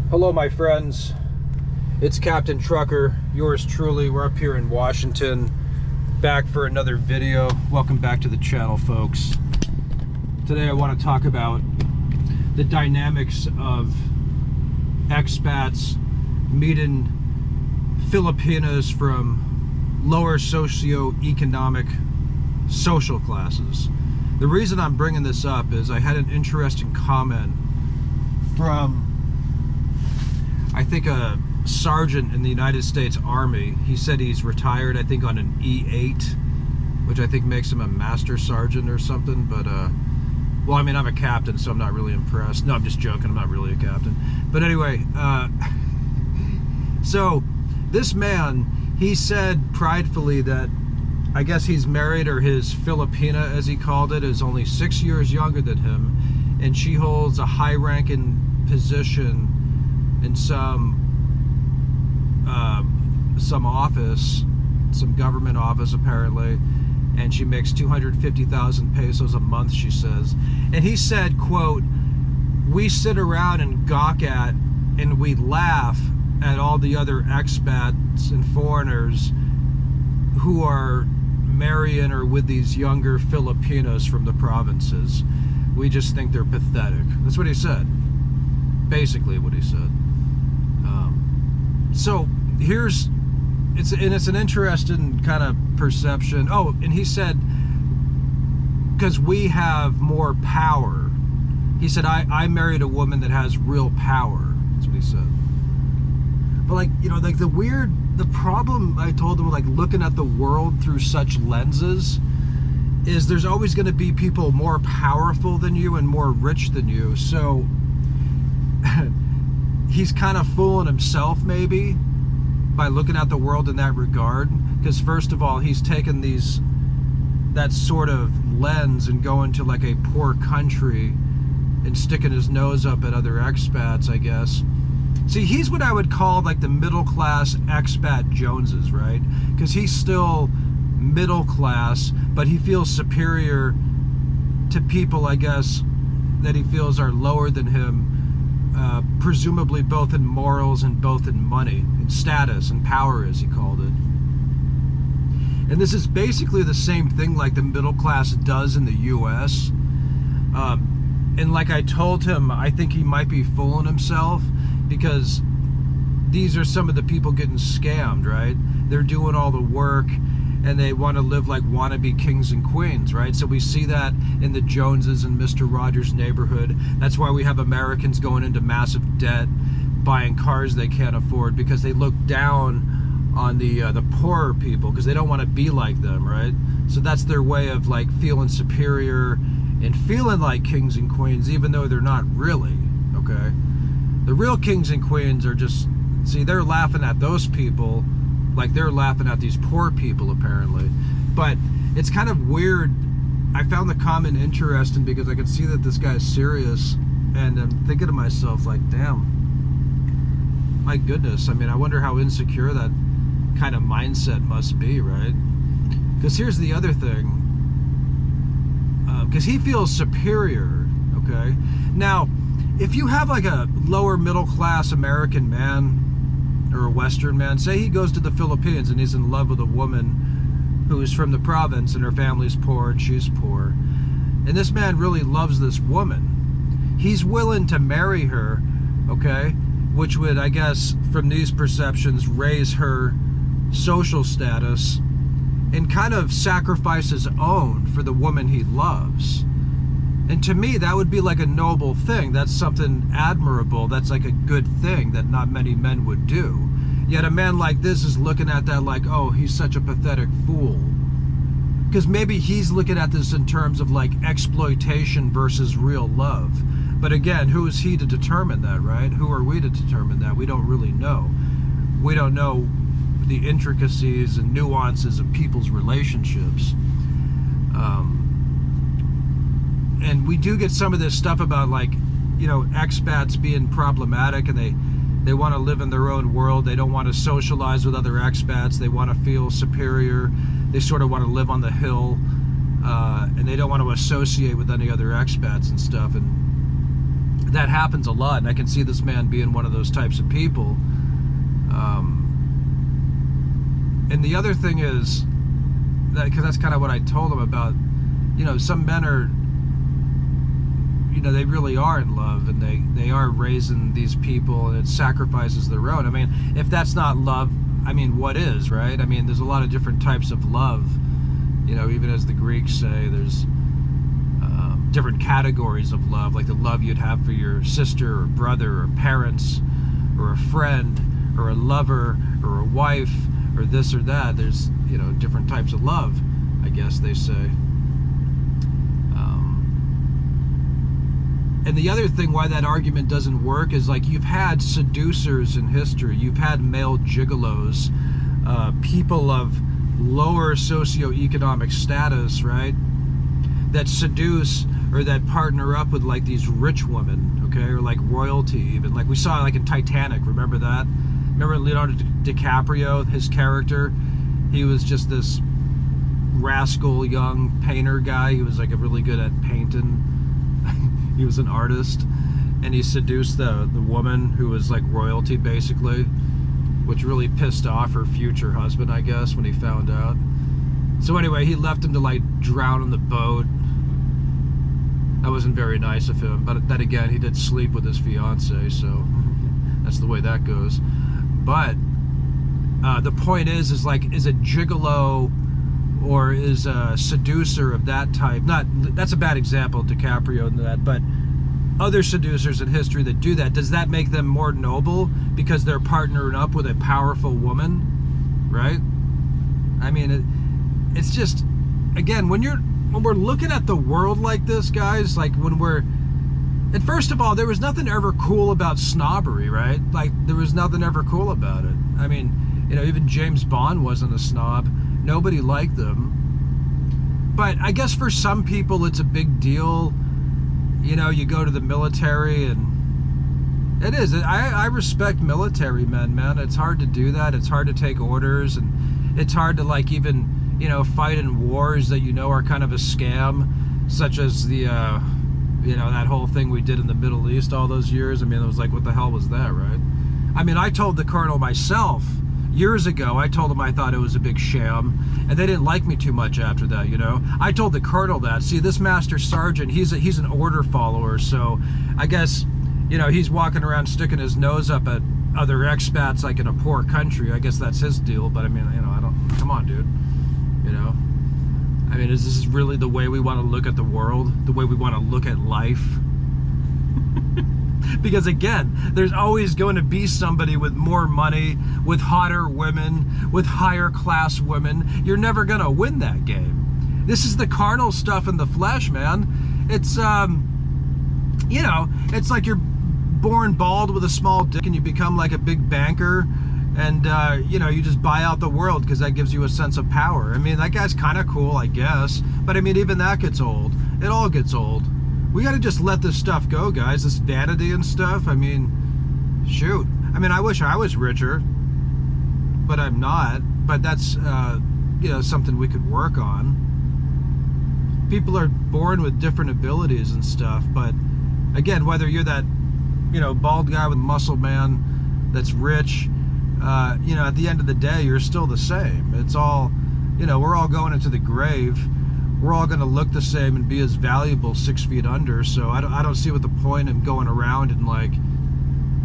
Hello my friends, it's Captain Trucker, yours truly. We're up here in Washington, back for another video. Welcome back to the channel, folks. Today I want to talk about the dynamics of expats meeting Filipinas from lower socioeconomic social classes. The reason I'm bringing this up is I had an interesting comment from, I think, a sergeant in the United States Army. He said he's retired, I think, on an E8, which I think makes him a master sergeant or something. But well, I mean, I'm a captain, so I'm not really impressed. No, I'm just joking, I'm not really a captain. But anyway, so this man, he said pridefully that I guess he's married, or his Filipina, as he called it, is only 6 years younger than him, and she holds a high-ranking position in some office, some government office apparently, and she makes 250,000 pesos a month, she says. And he said, quote, "We sit around and gawk at and we laugh at all the other expats and foreigners who are marrying or with these younger Filipinos from the provinces. We just think they're pathetic." That's what he said. Basically what he said. So here's, it's an interesting kind of perception. Oh, and he said, because we have more power. He said, I married a woman that has real power. That's what he said. But like, you know, like the problem I told him, like looking at the world through such lenses, is there's always going to be people more powerful than you and more rich than you. So he's kind of fooling himself maybe by looking at the world in that regard, because first of all, he's taken that sort of lens and going to like a poor country and sticking his nose up at other expats, I guess. See, he's what I would call like the middle class expat Joneses, right? Because he's still middle class, but he feels superior to people, I guess, that he feels are lower than him, presumably both in morals and both in money, and status and power, as he called it. And this is basically the same thing like the middle class does in the US. And like I told him, I think he might be fooling himself, because these are some of the people getting scammed, right? They're doing all the work and they want to live like wannabe kings and queens, right? So we see that in the Joneses and Mr. Rogers' Neighborhood. That's why we have Americans going into massive debt, buying cars they can't afford, because they look down on the poorer people, because they don't want to be like them, right? So that's their way of like feeling superior and feeling like kings and queens, even though they're not really, okay? The real kings and queens are just, see, they're laughing at those people like they're laughing at these poor people, apparently. But it's kind of weird. I found the comment interesting because I could see that this guy's serious, and I'm thinking to myself, like, damn, my goodness. I mean, I wonder how insecure that kind of mindset must be, right? Because here's the other thing. Because he feels superior, okay? Now, if you have like a lower middle class American man or a Western man, say he goes to the Philippines and he's in love with a woman who is from the province and her family's poor and she's poor, and this man really loves this woman, he's willing to marry her, okay? Which would, I guess, from these perceptions, raise her social status and kind of sacrifice his own for the woman he loves. And to me, that would be like a noble thing. That's something admirable. That's like a good thing that not many men would do. Yet a man like this is looking at that like, oh, he's such a pathetic fool. Because maybe he's looking at this in terms of like exploitation versus real love. But again, who is he to determine that, right? Who are we to determine that? We don't really know. We don't know the intricacies and nuances of people's relationships. And we do get some of this stuff about, like, you know, expats being problematic, and they want to live in their own world. They don't want to socialize with other expats. They want to feel superior. They sort of want to live on the hill, and they don't want to associate with any other expats and stuff. And that happens a lot, and I can see this man being one of those types of people. And the other thing is that, because that's kind of what I told him about, you know, some men are, you know, they really are in love, and they are raising these people, and it sacrifices their own. I mean, if that's not love, I mean, what is, right? I mean, there's a lot of different types of love. You know, even as the Greeks say, there's different categories of love, like the love you'd have for your sister or brother or parents or a friend or a lover or a wife or this or that. There's, you know, different types of love, I guess they say. And the other thing why that argument doesn't work is, like, you've had seducers in history. You've had male gigolos, people of lower socioeconomic status, right, that seduce or that partner up with, like, these rich women, okay, or like royalty even. Like we saw, like, in Titanic, remember that? Remember Leonardo DiCaprio, his character? He was just this rascal young painter guy. He was, like, really good at painting. He was an artist, and he seduced the woman who was like royalty, basically, which really pissed off her future husband, I guess, when he found out. So anyway, he left him to, like, drown in the boat. That wasn't very nice of him, but then again, he did sleep with his fiance, so that's the way that goes. But the point is like, is a gigolo or is a seducer of that type, that's a bad example, DiCaprio and that, but other seducers in history that do that, does that make them more noble because they're partnering up with a powerful woman, right? I mean, it's just, again, when we're looking at the world like this, guys, like and first of all, there was nothing ever cool about snobbery, right? Like, there was nothing ever cool about it. I mean, you know, even James Bond wasn't a snob. Nobody liked them. But I guess for some people it's a big deal. You know, you go to the military, and it is. I respect military men, man. It's hard to do that. It's hard to take orders, and it's hard to, like, even, you know, fight in wars that you know are kind of a scam, such as the, you know, that whole thing we did in the Middle East all those years. I mean, it was like, what the hell was that, right? I mean, I told the colonel myself years ago, I told him I thought it was a big sham, and they didn't like me too much after that, you know. I told the colonel that. See, this master sergeant, he's an order follower, so I guess, you know, he's walking around sticking his nose up at other expats, like, in a poor country. I guess that's his deal, but I mean, you know, come on, dude, you know. I mean, is this really the way we want to look at the world? The way we want to look at life? Because again, there's always going to be somebody with more money, with hotter women, with higher class women. You're never going to win that game. This is the carnal stuff in the flesh, man. It's, you know, it's like you're born bald with a small dick and you become like a big banker, and, you know, you just buy out the world because that gives you a sense of power. I mean, that guy's kind of cool, I guess. But I mean, even that gets old. It all gets old. We got to just let this stuff go, guys. This vanity and stuff. I mean, shoot. I mean, I wish I was richer, but I'm not. But that's, you know, something we could work on. People are born with different abilities and stuff. But again, whether you're that, you know, bald guy with muscle man that's rich, you know, at the end of the day, you're still the same. It's all, you know, we're all going into the grave. We're all going to look the same and be as valuable 6 feet under. So I don't see what the point in going around and, like,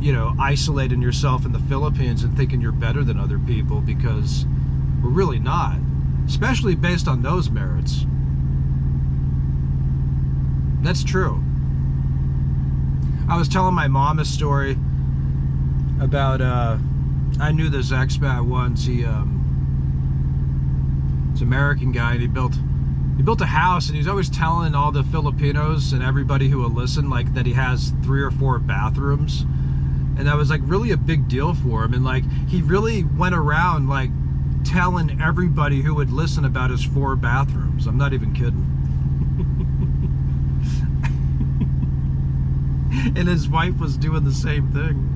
you know, isolating yourself in the Philippines and thinking you're better than other people, because we're really not, especially based on those merits. That's true. I was telling my mom a story about, I knew this expat once. He's an American guy, and he built a house, and he's always telling all the Filipinos and everybody who will listen, like, that he has 3 or 4 bathrooms. And that was, like, really a big deal for him. And, like, he really went around, like, telling everybody who would listen about his 4 bathrooms. I'm not even kidding. And his wife was doing the same thing.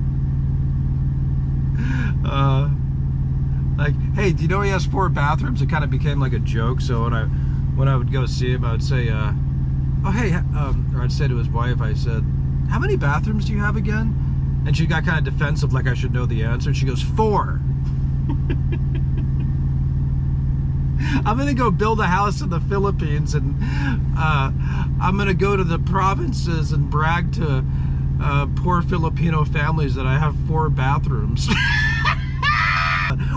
Like, hey, do you know he has 4 bathrooms? It kind of became like a joke. So when I would go see him, I would say, oh, hey, or I'd say to his wife, I said, how many bathrooms do you have again? And she got kind of defensive, like I should know the answer. And she goes, 4. I'm gonna go build a house in the Philippines, and I'm gonna go to the provinces and brag to poor Filipino families that I have 4 bathrooms.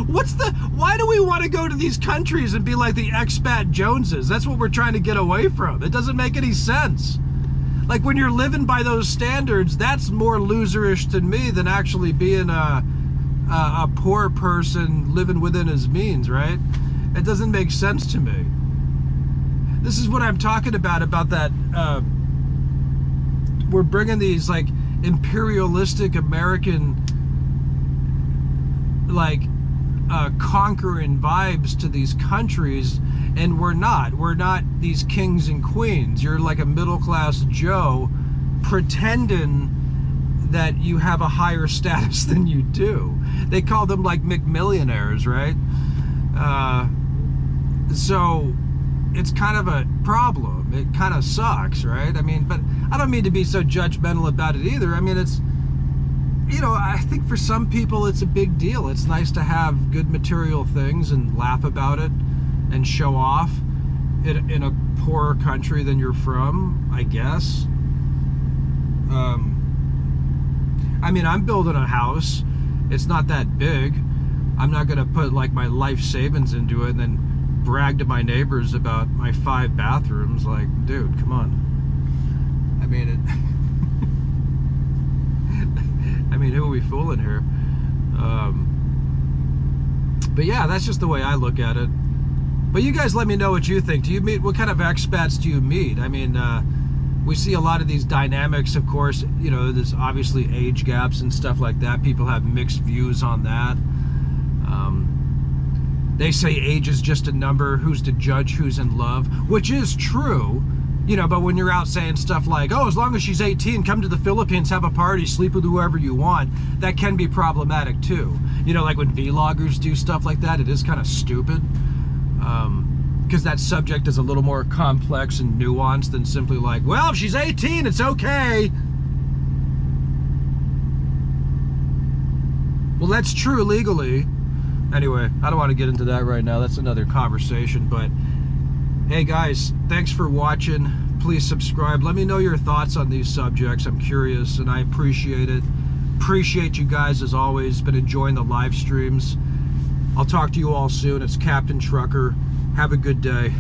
Why do we want to go to these countries and be like the expat Joneses? That's what we're trying to get away from. It doesn't make any sense. Like, when you're living by those standards, that's more loserish to me than actually being a poor person living within his means, right? It doesn't make sense to me. This is what I'm talking about that we're bringing these like imperialistic American like conquering vibes to these countries, and we're not these kings and queens. You're like a middle-class Joe pretending that you have a higher status than you do. They call them like McMillionaires, right? So it's kind of a problem. It kind of sucks, right? I mean, but I don't mean to be so judgmental about it either. I mean, it's, you know, I think for some people it's a big deal. It's nice to have good material things and laugh about it and show off in a poorer country than you're from, I guess. I mean, I'm building a house. It's not that big. I'm not gonna put like my life savings into it and then brag to my neighbors about my 5 bathrooms. Like, dude, come on. I mean, I mean, who are we fooling here? But yeah, that's just the way I look at it. But you guys let me know what you think. Do you meet, what kind of expats do you meet? I mean, we see a lot of these dynamics, of course. You know, there's obviously age gaps and stuff like that. People have mixed views on that. They say age is just a number. Who's to judge who's in love? Which is true. You know, but when you're out saying stuff like, oh, as long as she's 18, come to the Philippines, have a party, sleep with whoever you want, that can be problematic too. You know, like when vloggers do stuff like that, it is kind of stupid. Because that subject is a little more complex and nuanced than simply like, well, if she's 18, it's okay. Well, that's true legally. Anyway, I don't want to get into that right now. That's another conversation. But hey guys, thanks for watching. Please subscribe. Let me know your thoughts on these subjects. I'm curious and I appreciate it. Appreciate you guys as always. Been enjoying the live streams. I'll talk to you all soon. It's Captain Trucker. Have a good day.